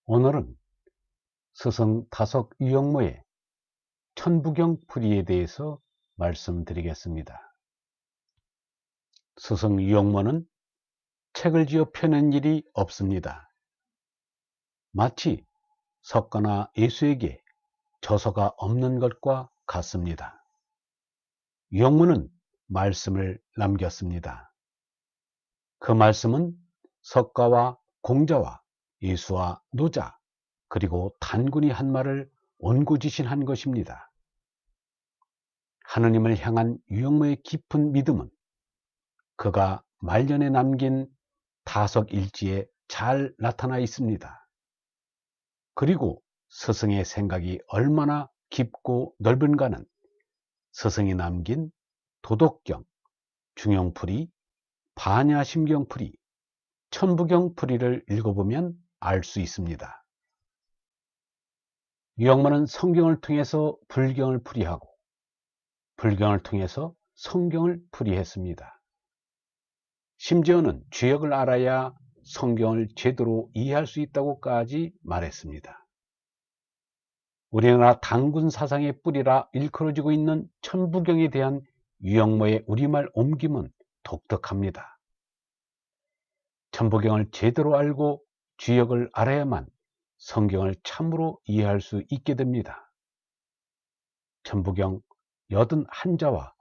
오늘은 스승 다섯 유형모의 천부경 풀이에 대해서 말씀드리겠습니다. 스승 유형모는 책을 지어 펴낸 일이 없습니다. 마치 석가나 예수에게 저서가 없는 것과 같습니다. 유형모는 말씀을 남겼습니다. 그 말씀은 석가와 공자와 예수와 노자 그리고 단군이 한 말을 온고지신한 것입니다. 하느님을 향한 유형모의 깊은 믿음은 그가 말년에 남긴 다석일지에 잘 나타나 있습니다. 그리고 스승의 생각이 얼마나 깊고 넓은가는 스승이 남긴 도덕경, 중용풀이, 반야심경풀이, 천부경풀이를 읽어보면 알 수 있습니다. 유형모는 성경을 통해서 불경을 풀이하고 불경을 통해서 성경을 풀이했습니다. 심지어는 죄역을 알아야 성경을 제대로 이해할 수 있다고까지 말했습니다. 우리나라 단군 사상의 뿌리라 일컬어지고 있는 천부경에 대한 유형모의 우리말 옮김은 독특합니다. 천부경을 제대로 알고 죄역을 알아야만 성경을 참으로 이해할 수 있게 됩니다. 천부경 81자와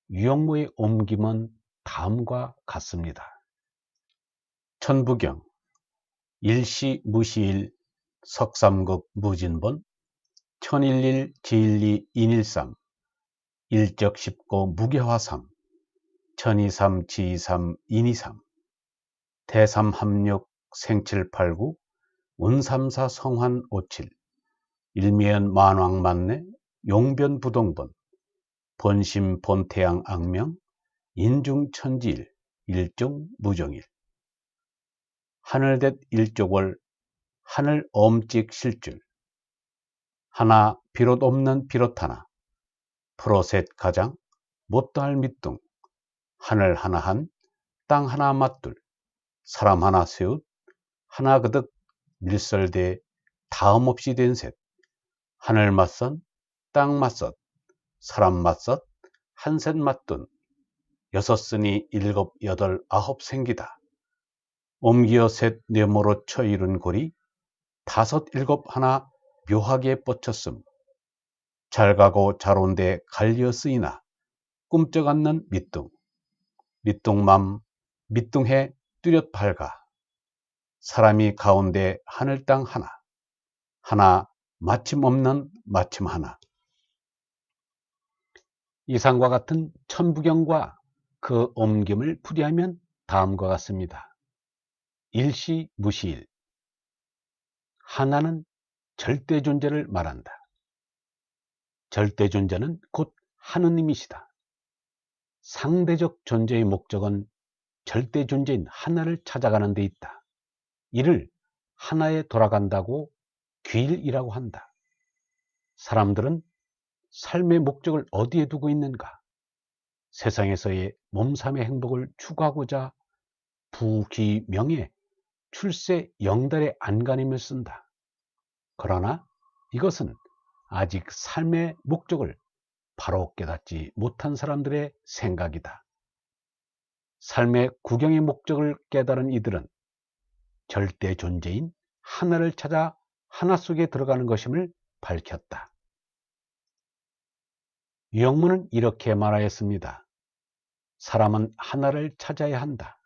유형모의 옮김은 다음과 같습니다. 천부경 일시무시일 석삼극 무진본 천일일 지일리 인일삼 일적십고 무게화삼 천이삼 지이삼 인이삼 대삼합육 생칠팔구 운삼사 성환 오칠 일미연 만왕만내 용변부동본 본심 본태양 악명 인중천지일 일종 무정일 하늘댓 일족월 하늘 엄찍 실줄 하나 비롯 없는 비롯하나 프로셋 가장 못다할 밑둥 하늘 하나한 땅 하나 맞둘 사람 하나 쇠웃 하나 그득 밀설대 다음없이 된 셋 하늘 맞선 땅 맞섰 사람 맞섰 한셋 맞둔 여섯쓰니 일곱 여덟 아홉 생기다 옮기어 셋 네모로 쳐 이룬 고리 다섯 일곱 하나 묘하게 뻗쳤음 잘 가고 잘 온데 갈려 쓰이나 꿈쩍 않는 밑둥 밑둥맘 밑둥해 뚜렷 밝아 사람이 가운데 하늘 땅 하나 하나 마침 없는 마침 하나 이상과 같은 천부경과 그 옮김을 풀이하면 다음과 같습니다. 일시무시일 하나는 절대 존재를 말한다. 절대 존재는 곧 하느님이시다. 상대적 존재의 목적은 절대 존재인 하나를 찾아가는 데 있다. 이를 하나에 돌아간다고 귀일이라고 한다. 사람들은 삶의 목적을 어디에 두고 있는가? 세상에서의 몸삼의 행복을 추구하고자 부귀 명예 출세 영달의 안간힘을 쓴다. 그러나 이것은 아직 삶의 목적을 바로 깨닫지 못한 사람들의 생각이다. 삶의 구경의 목적을 깨달은 이들은 절대 존재인 하나를 찾아 하나 속에 들어가는 것임을 밝혔다. 유형모는 이렇게 말하였습니다. 사람은 하나를 찾아야 한다.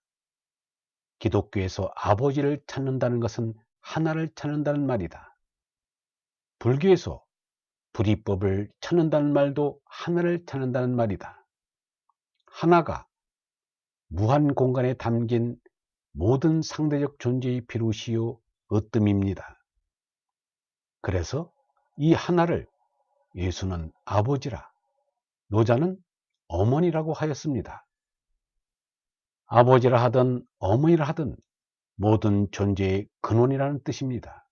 기독교에서 아버지를 찾는다는 것은 하나를 찾는다는 말이다. 불교에서 불이법을 찾는다는 말도 하나를 찾는다는 말이다. 하나가 무한 공간에 담긴 모든 상대적 존재의 비롯이요 으뜸입니다. 그래서 이 하나를 예수는 아버지라, 노자는 어머니라고 하였습니다. 아버지라 하든 어머니라 하든 모든 존재의 근원이라는 뜻입니다.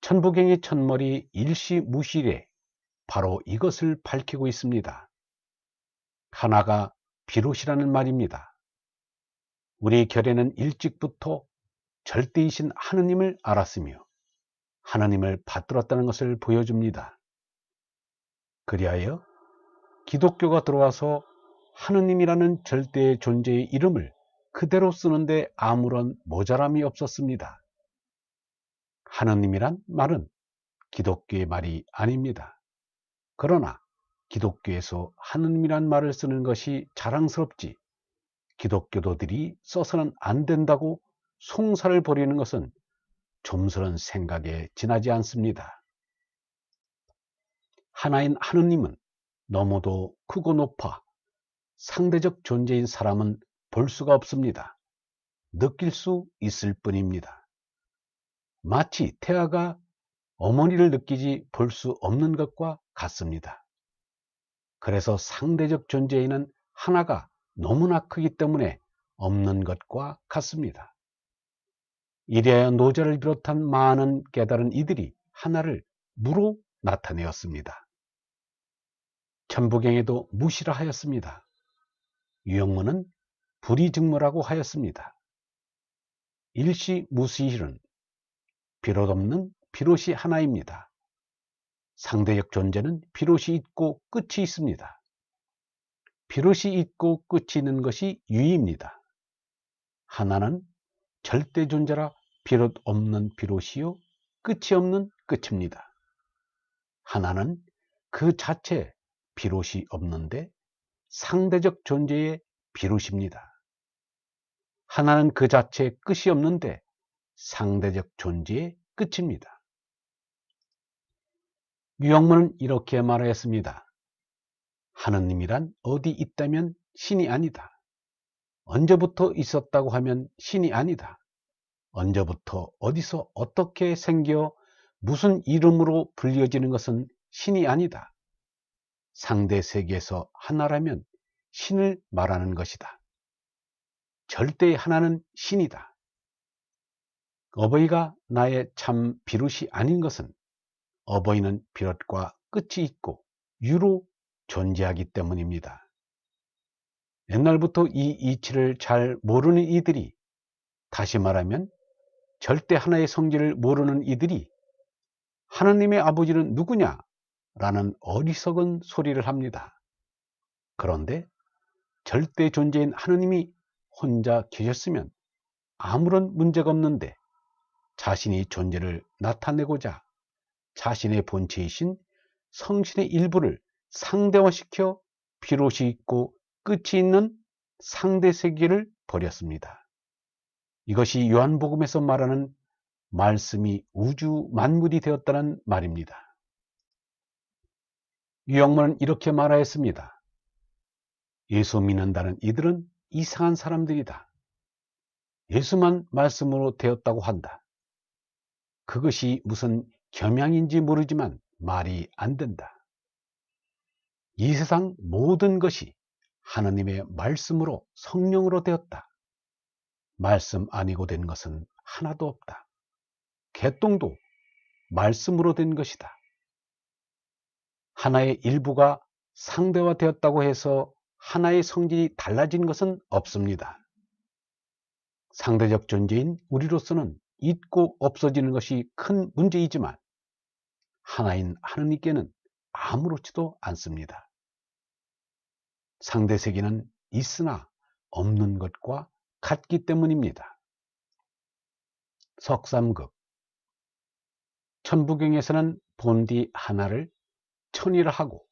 천부경의 첫머리 일시무실에 바로 이것을 밝히고 있습니다. 하나가 비롯이라는 말입니다. 우리 결에는 일찍부터 절대이신 하느님을 알았으며 하나님을 받들었다는 것을 보여줍니다. 그리하여 기독교가 들어와서 하느님이라는 절대의 존재의 이름을 그대로 쓰는데 아무런 모자람이 없었습니다. 하느님이란 말은 기독교의 말이 아닙니다. 그러나 기독교에서 하느님이란 말을 쓰는 것이 자랑스럽지 기독교도들이 써서는 안 된다고 송사를 벌이는 것은 좀스런 생각에 지나지 않습니다. 하나인 하느님은 너무도 크고 높아 상대적 존재인 사람은 볼 수가 없습니다. 느낄 수 있을 뿐입니다. 마치 태아가 어머니를 느끼지 볼 수 없는 것과 같습니다. 그래서 상대적 존재에는 하나가 너무나 크기 때문에 없는 것과 같습니다. 이래야 노자를 비롯한 많은 깨달은 이들이 하나를 무로 나타내었습니다. 천부경에도 무시라 하였습니다. 유영문은 불이증무라고 하였습니다. 일시무시일은 비롯 없는 비롯이 하나입니다. 상대적 존재는 비롯이 있고 끝이 있습니다. 비롯이 있고 끝이 있는 것이 유입니다. 하나는 절대 존재라 비롯 없는 비롯이요 끝이 없는 끝입니다. 하나는 그 자체 비롯이 없는데 상대적 존재의 비롯입니다. 하나는 그 자체 끝이 없는데 상대적 존재의 끝입니다. 유영문은 이렇게 말하였습니다. 하느님이란 어디 있다면 신이 아니다. 언제부터 있었다고 하면 신이 아니다. 언제부터 어디서 어떻게 생겨 무슨 이름으로 불려지는 것은 신이 아니다. 상대 세계에서 하나라면 신을 말하는 것이다. 절대의 하나는 신이다. 어버이가 나의 참 비롯이 아닌 것은 어버이는 비롯과 끝이 있고 유로 존재하기 때문입니다. 옛날부터 이 이치를 잘 모르는 이들이, 다시 말하면 절대 하나의 성질을 모르는 이들이 하나님의 아버지는 누구냐? 라는 어리석은 소리를 합니다. 그런데 절대 존재인 하느님이 혼자 계셨으면 아무런 문제가 없는데 자신이 존재를 나타내고자 자신의 본체이신 성신의 일부를 상대화시켜 비롯이 있고 끝이 있는 상대 세계를 버렸습니다. 이것이 요한복음에서 말하는 말씀이 우주 만물이 되었다는 말입니다. 유영문은 이렇게 말하였습니다. 예수 믿는다는 이들은 이상한 사람들이다. 예수만 말씀으로 되었다고 한다. 그것이 무슨 겸양인지 모르지만 말이 안 된다. 이 세상 모든 것이 하나님의 말씀으로 성령으로 되었다. 말씀 아니고 된 것은 하나도 없다. 개똥도 말씀으로 된 것이다. 하나의 일부가 상대화되었다고 해서 하나의 성질이 달라진 것은 없습니다. 상대적 존재인 우리로서는 있고 없어지는 것이 큰 문제이지만 하나인 하느님께는 아무렇지도 않습니다. 상대 세계는 있으나 없는 것과 같기 때문입니다. 석삼극 천부경에서는 본디 하나를 천이라 하고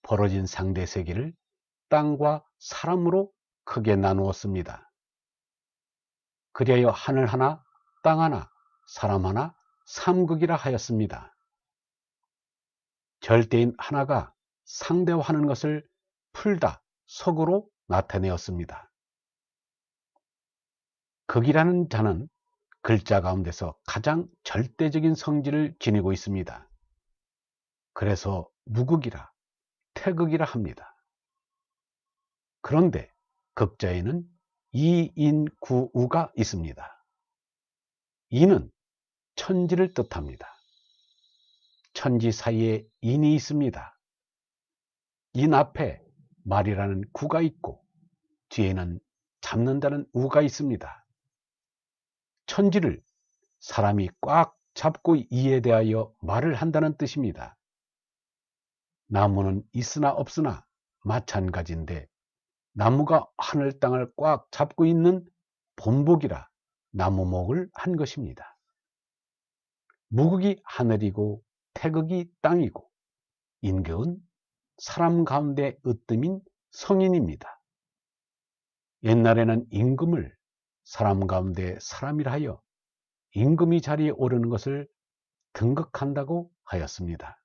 벌어진 상대 세계를 땅과 사람으로 크게 나누었습니다. 그리하여 하늘 하나, 땅 하나, 사람 하나, 삼극이라 하였습니다. 절대인 하나가 상대화하는 것을 풀다 석으로 나타내었습니다. 극이라는 자는 글자 가운데서 가장 절대적인 성질을 지니고 있습니다. 그래서 무극이라, 태극이라 합니다. 그런데 극자에는 이인구우가 있습니다. 이는 천지를 뜻합니다. 천지 사이에 인이 있습니다. 인 앞에 말이라는 구가 있고 뒤에는 잡는다는 우가 있습니다. 천지를 사람이 꽉 잡고 이에 대하여 말을 한다는 뜻입니다. 나무는 있으나 없으나 마찬가지인데 나무가 하늘 땅을 꽉 잡고 있는 본복이라 나무목을 한 것입니다. 무극이 하늘이고 태극이 땅이고 인격은 사람 가운데 으뜸인 성인입니다. 옛날에는 임금을 사람 가운데 사람이라 하여 임금이 자리에 오르는 것을 등극한다고 하였습니다.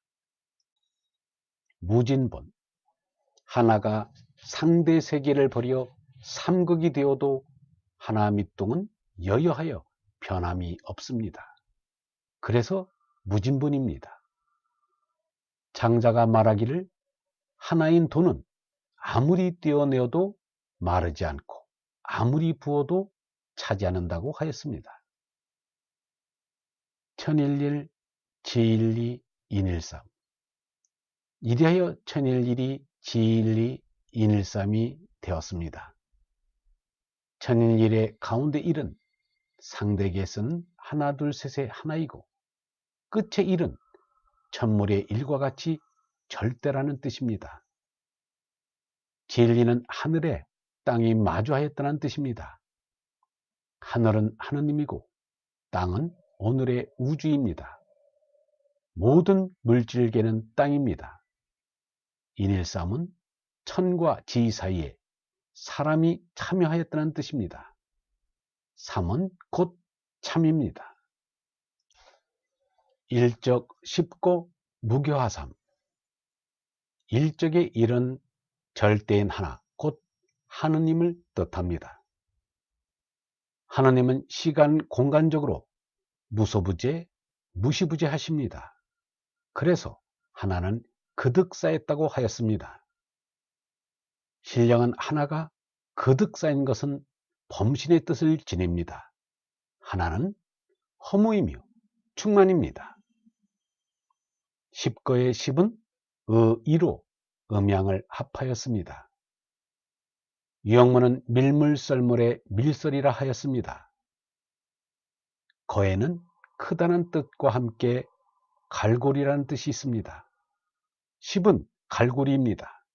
무진본, 하나가 상대 세계를 버려 삼극이 되어도 하나 밑동은 여여하여 변함이 없습니다. 그래서 무진본입니다. 장자가 말하기를 하나인 도는 아무리 떼어내어도 마르지 않고 아무리 부어도 차지 않는다고 하였습니다. 천일일, 지일리, 인일삼. 이리하여 천일일이, 지일리, 인일삼이 되었습니다. 천일일의 가운데 일은 상대계에서는 하나 둘 셋의 하나이고 끝의 일은 천물의 일과 같이 절대라는 뜻입니다. 진리는 하늘에 땅이 마주하였다는 뜻입니다. 하늘은 하느님이고 땅은 오늘의 우주입니다. 모든 물질계는 땅입니다. 인일삼은 천과 지 사이에 사람이 참여하였다는 뜻입니다. 삼은 곧 참입니다. 일적 십고 무교화삼. 일적의 일은 절대인 하나, 곧 하느님을 뜻합니다. 하느님은 시간, 공간적으로 무소부재, 무시부재 하십니다. 그래서 하나는 거듭 쌓였다고 하였습니다. 신령은 하나가 거듭 쌓인 것은 범신의 뜻을 지닙니다. 하나는 허무이며 충만입니다. 십거의 십은 의이로 음양을 합하였습니다. 유영문은 밀물썰물의 밀설이라 하였습니다. 거에는 크다는 뜻과 함께 갈고리라는 뜻이 있습니다. 십은 갈고리입니다.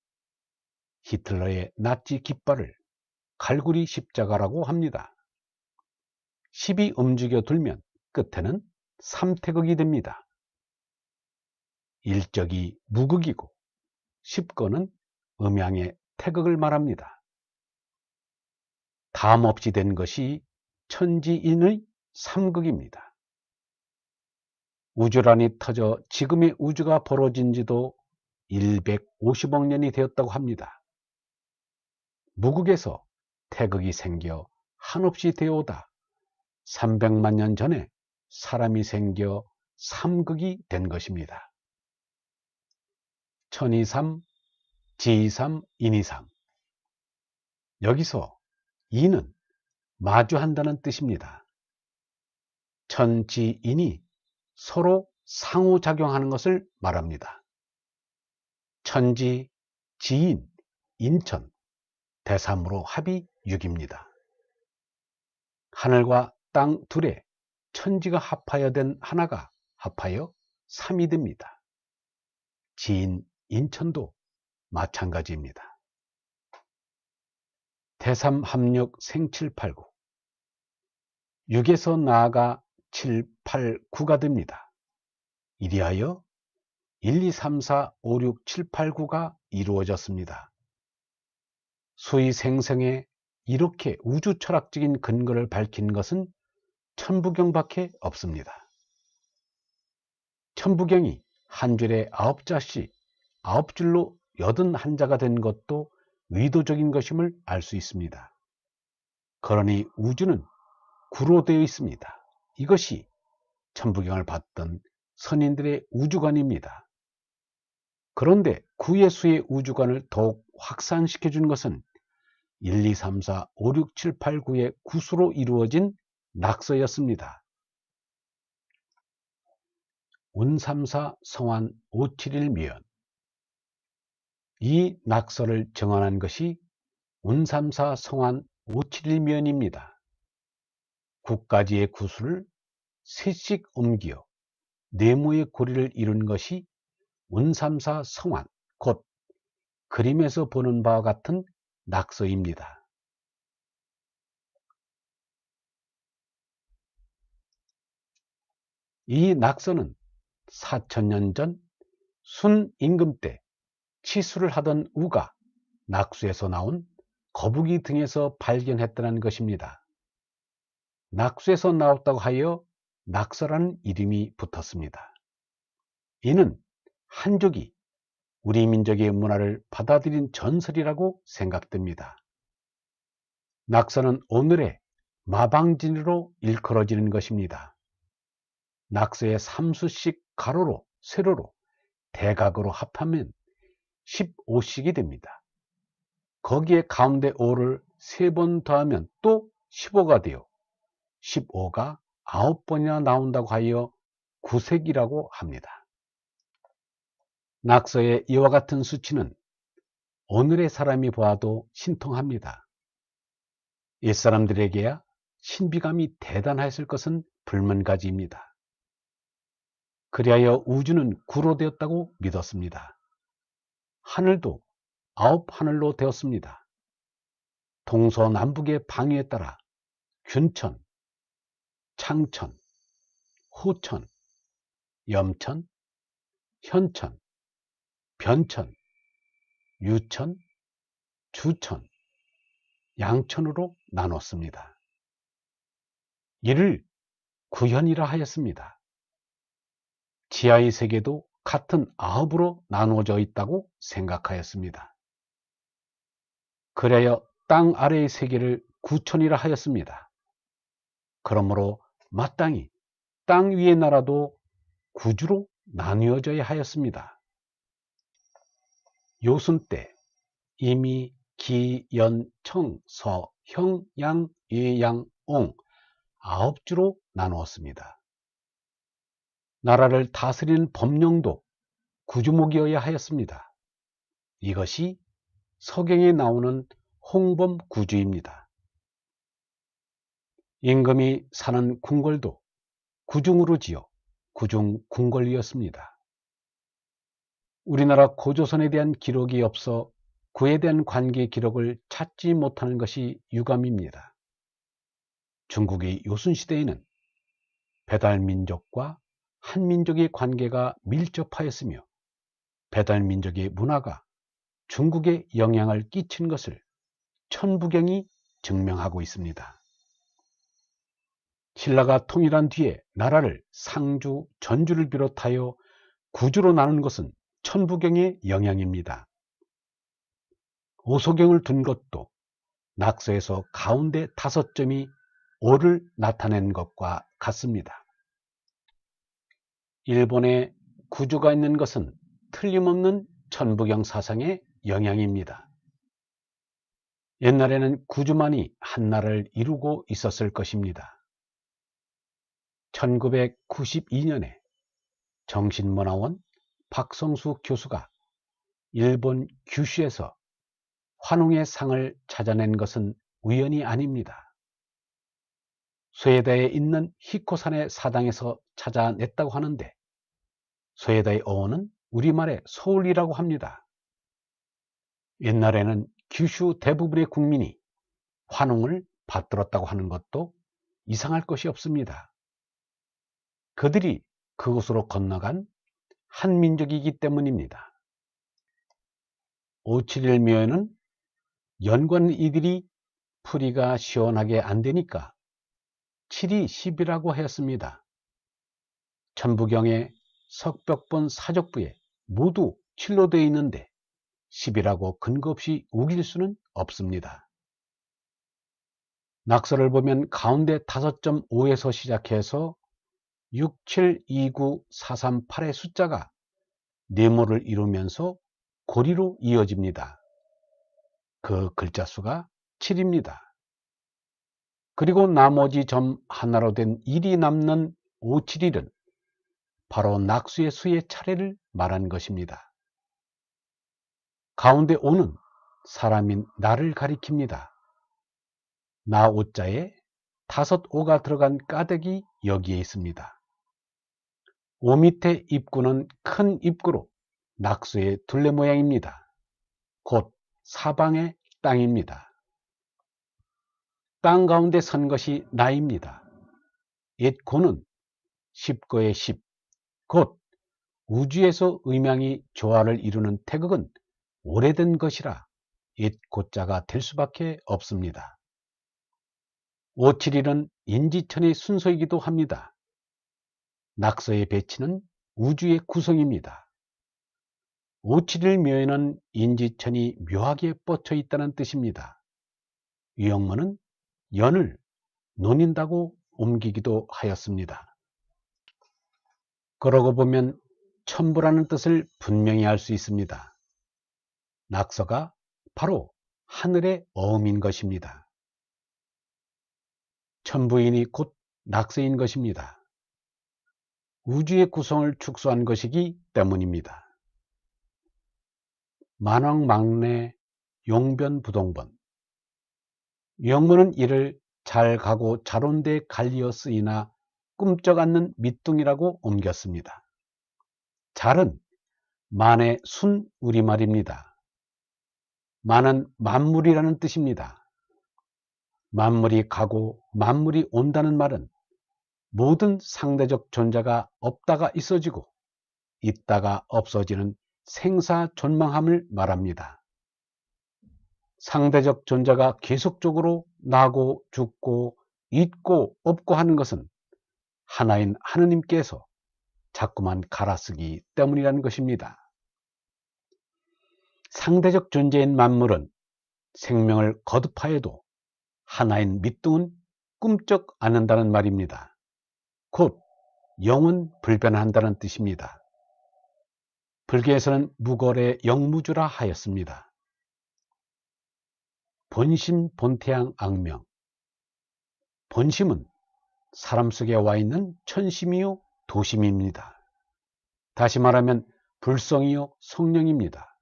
히틀러의 나치 깃발을 갈고리 십자가라고 합니다. 십이 움직여 들면 끝에는 삼태극이 됩니다. 일적이 무극이고 십거는 음양의 태극을 말합니다. 담 없이 된 것이 천지인의 삼극입니다. 우주란이 터져 지금의 우주가 벌어진 지도 150억 년이 되었다고 합니다. 무극에서 태극이 생겨 한없이 되어오다 300만 년 전에 사람이 생겨 삼극이 된 것입니다. 천이삼, 지이삼, 인이삼. 여기서 이는 마주한다는 뜻입니다. 천지인이 서로 상호작용하는 것을 말합니다. 천지, 지인, 인천, 대삼으로 합이 6입니다. 하늘과 땅 둘에 천지가 합하여 된 하나가 합하여 3이 됩니다. 지인, 인천도 마찬가지입니다. 대삼 합육 생칠팔구. 6에서 나아가 7, 8, 9가 됩니다. 이리하여 1, 2, 3, 4, 5, 6, 7, 8, 9가 이루어졌습니다. 수의생생에 이렇게 우주 철학적인 근거를 밝힌 것은 천부경밖에 없습니다. 천부경이 한 줄에 9자씩 9줄로 81자가 된 것도 의도적인 것임을 알 수 있습니다. 그러니 우주는 구로 되어 있습니다. 이것이 천부경을 봤던 선인들의 우주관입니다. 그런데 구의 수의 우주관을 더욱 확산시켜 준 것은 1, 2, 3, 4, 5, 6, 7, 8, 9의 구수로 이루어진 낙서였습니다. 운삼사 성환 571 미연. 이 낙서를 정언한 것이 운삼사 성환 571 미연입니다. 9가지의 구슬을 셋씩 옮겨 네모의 고리를 이룬 것이 운삼사 성환, 곧 그림에서 보는 바와 같은 낙서입니다. 이 낙서는 4000년 전 순임금 때 치수를 하던 우가 낙수에서 나온 거북이 등에서 발견했다는 것입니다. 낙수에서 나왔다고 하여 낙서라는 이름이 붙었습니다. 이는 한족이 우리 민족의 문화를 받아들인 전설이라고 생각됩니다. 낙서는 오늘의 마방진으로 일컬어지는 것입니다. 낙서의 3수씩 가로로 세로로 대각으로 합하면 15씩이 됩니다. 거기에 가운데 5를 3번 더하면 또 15가 되어 15가 9번이나 나온다고 하여 구색이라고 합니다. 낙서의 이와 같은 수치는 오늘의 사람이 보아도 신통합니다. 옛사람들에게야 신비감이 대단했을 것은 불문가지입니다. 그리하여 우주는 구로되었다고 믿었습니다. 하늘도 9하늘로 되었습니다. 동서남북의 방위에 따라 균천, 창천, 호천, 염천, 현천, 변천, 유천, 주천, 양천으로 나눴습니다. 이를 구현이라 하였습니다. 지하의 세계도 같은 9으로 나누어져 있다고 생각하였습니다. 그래야 땅 아래의 세계를 구천이라 하였습니다. 그러므로 마땅히 땅 위의 나라도 구주로 나뉘어져야 하였습니다. 요순 때 이미 기, 연, 청, 서, 형, 양, 예, 양, 옹 9주로 나누었습니다. 나라를 다스리는 법령도 구주목이어야 하였습니다. 이것이 서경에 나오는 홍범 구주입니다. 임금이 사는 궁궐도 구중으로 지어 구중 궁궐이었습니다. 우리나라 고조선에 대한 기록이 없어 그에 대한 관계 기록을 찾지 못하는 것이 유감입니다. 중국의 요순시대에는 배달민족과 한민족의 관계가 밀접하였으며 배달민족의 문화가 중국에 영향을 끼친 것을 천부경이 증명하고 있습니다. 신라가 통일한 뒤에 나라를 상주, 전주를 비롯하여 구주로 나눈 것은 천부경의 영향입니다. 오소경을 둔 것도 낙서에서 가운데 5점이 5를 나타낸 것과 같습니다. 일본에 구주가 있는 것은 틀림없는 천부경 사상의 영향입니다. 옛날에는 구주만이 한 나라를 이루고 있었을 것입니다. 1992년에 정신문화원 박성수 교수가 일본 규슈에서 환웅의 상을 찾아낸 것은 우연이 아닙니다. 소에다에 있는 히코산의 사당에서 찾아냈다고 하는데 소에다의 어원은 우리말의 서울이라고 합니다. 옛날에는 규슈 대부분의 국민이 환웅을 받들었다고 하는 것도 이상할 것이 없습니다. 그들이 그곳으로 건너간 한민족이기 때문입니다. 571 묘에는 연관 이들이 풀이가 시원하게 안 되니까 7이 10이라고 하였습니다. 천부경의 석벽본 사족부에 모두 7로 되어 있는데 10이라고 근거 없이 우길 수는 없습니다. 낙서를 보면 가운데 5.5에서 시작해서 6, 7, 2, 9, 4, 3, 8의 숫자가 네모를 이루면서 고리로 이어집니다. 그 글자 수가 7입니다. 그리고 나머지 점 하나로 된 1이 남는 571은 바로 낙수의 수의 차례를 말한 것입니다. 가운데 5는 사람인 나를 가리킵니다. 나 5자에 5오가 들어간 까닭이 여기에 있습니다. 오 밑의 입구는 큰 입구로 낙서의 둘레 모양입니다. 곧 사방의 땅입니다. 땅 가운데 선 것이 나입니다. 옛 고는 십거의 십, 곧 우주에서 음양이 조화를 이루는 태극은 오래된 것이라 옛 고자가 될 수밖에 없습니다. 571은 인지천의 순서이기도 합니다. 낙서의 배치는 우주의 구성입니다. 571 묘에는 인지천이 묘하게 뻗쳐 있다는 뜻입니다. 유영문은 연을 논인다고 옮기기도 하였습니다. 그러고 보면 천부라는 뜻을 분명히 알 수 있습니다. 낙서가 바로 하늘의 어음인 것입니다. 천부인이 곧 낙서인 것입니다. 우주의 구성을 축소한 것이기 때문입니다. 만왕망래 용변부동본. 유영문은 이를 잘 가고 잘 온 데 갈리어 쓰이나 꿈쩍 않는 밑둥이라고 옮겼습니다. 잘은 만의 순 우리말입니다. 만은 만물이라는 뜻입니다. 만물이 가고 만물이 온다는 말은 모든 상대적 존재가 없다가 있어지고 있다가 없어지는 생사존망함을 말합니다. 상대적 존재가 계속적으로 나고 죽고 있고 없고 하는 것은 하나인 하느님께서 자꾸만 갈아쓰기 때문이라는 것입니다. 상대적 존재인 만물은 생명을 거듭하여도 하나인 밑둥은 꿈쩍 않는다는 말입니다. 곧 영은 불변한다는 뜻입니다. 불교에서는 무걸의 영무주라 하였습니다. 본심 본태양 악명. 본심은 사람 속에 와 있는 천심이요 도심입니다. 다시 말하면 불성이요 성령입니다.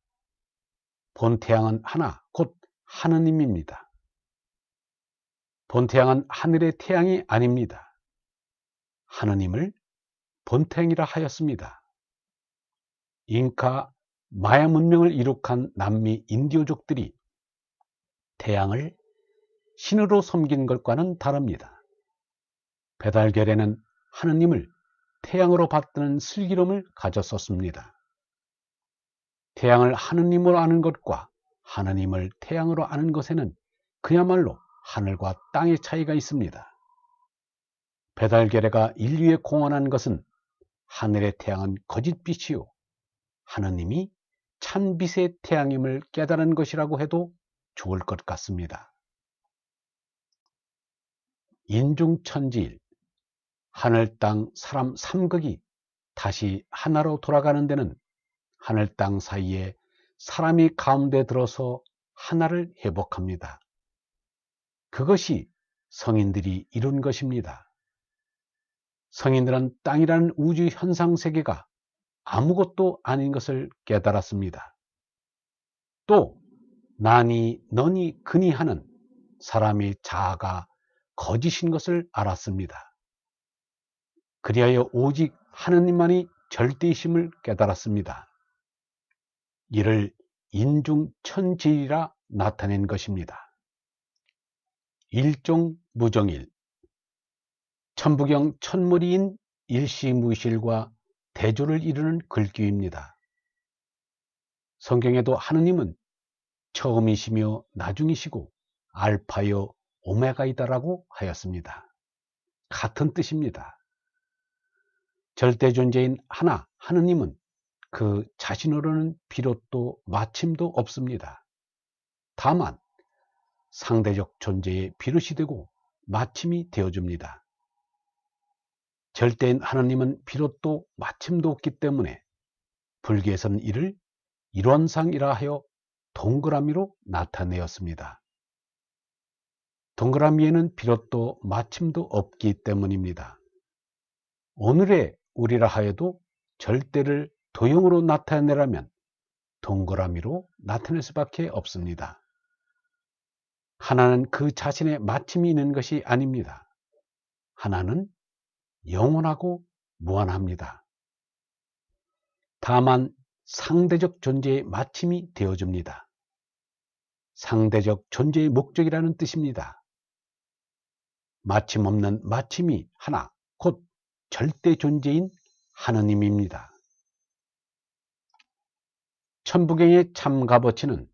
본태양은 하나, 곧 하느님입니다. 본태양은 하늘의 태양이 아닙니다. 하느님을 본태양이라 하였습니다. 잉카 마야 문명을 이룩한 남미 인디오족들이 태양을 신으로 섬긴 것과는 다릅니다. 배달결에는 하느님을 태양으로 받드는 슬기름을 가졌었습니다. 태양을 하느님으로 아는 것과 하느님을 태양으로 아는 것에는 그야말로 하늘과 땅의 차이가 있습니다. 배달결에가 인류에 공언한 것은 하늘의 태양은 거짓빛이요 하느님이 찬빛의 태양임을 깨달은 것이라고 해도 좋을 것 같습니다. 인중천지일, 하늘, 땅, 사람 삼극이 다시 하나로 돌아가는 데는 하늘, 땅 사이에 사람이 가운데 들어서 하나를 회복합니다. 그것이 성인들이 이룬 것입니다. 성인들은 땅이라는 우주 현상 세계가 아무것도 아닌 것을 깨달았습니다. 또 나니 너니 그니 하는 사람의 자아가 거짓인 것을 알았습니다. 그리하여 오직 하느님만이 절대이심을 깨달았습니다. 이를 인중천지이라 나타낸 것입니다. 일종무정일, 천부경 천무리인 일시무실과 대조를 이루는 글귀입니다. 성경에도 하느님은 처음이시며 나중이시고 알파요 오메가이다라고 하였습니다. 같은 뜻입니다. 절대존재인 하나 하느님은 그 자신으로는 비롯도 마침도 없습니다. 다만 상대적 존재의 비롯이 되고 마침이 되어줍니다. 절대인 하느님은 비롯도 마침도 없기 때문에 불교에서는 이를 일원상이라 하여 동그라미로 나타내었습니다. 동그라미에는 비롯도 마침도 없기 때문입니다. 오늘의 우리라 하여도 절대를 도형으로 나타내려면 동그라미로 나타낼 수밖에 없습니다. 하나는 그 자신의 마침이 있는 것이 아닙니다. 하나는 영원하고 무한합니다. 다만 상대적 존재의 마침이 되어줍니다. 상대적 존재의 목적이라는 뜻입니다. 마침 없는 마침이 하나, 곧 절대 존재인 하느님입니다. 천부경의 참값어치는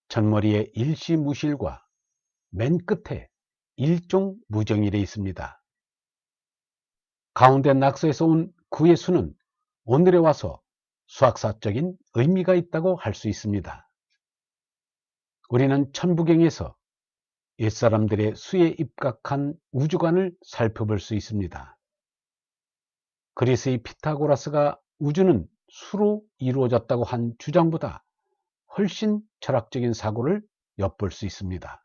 전머리에 일시무실과 맨 끝에 일종무정일에 있습니다. 가운데 낙서에서 온 구의 수는 오늘에 와서 수학사적인 의미가 있다고 할 수 있습니다. 우리는 천부경에서 옛사람들의 수에 입각한 우주관을 살펴볼 수 있습니다. 그리스의 피타고라스가 우주는 수로 이루어졌다고 한 주장보다 훨씬 철학적인 사고를 엿볼 수 있습니다.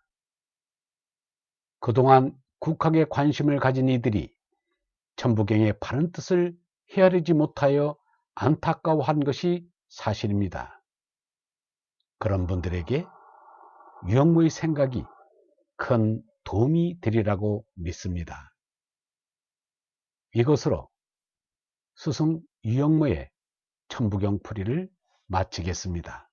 그동안 국학에 관심을 가진 이들이 천부경의 바른 뜻을 헤아리지 못하여 안타까워한 것이 사실입니다. 그런 분들에게 유영모의 생각이 큰 도움이 되리라고 믿습니다. 이것으로 스승 유영모의 천부경 풀이를 마치겠습니다.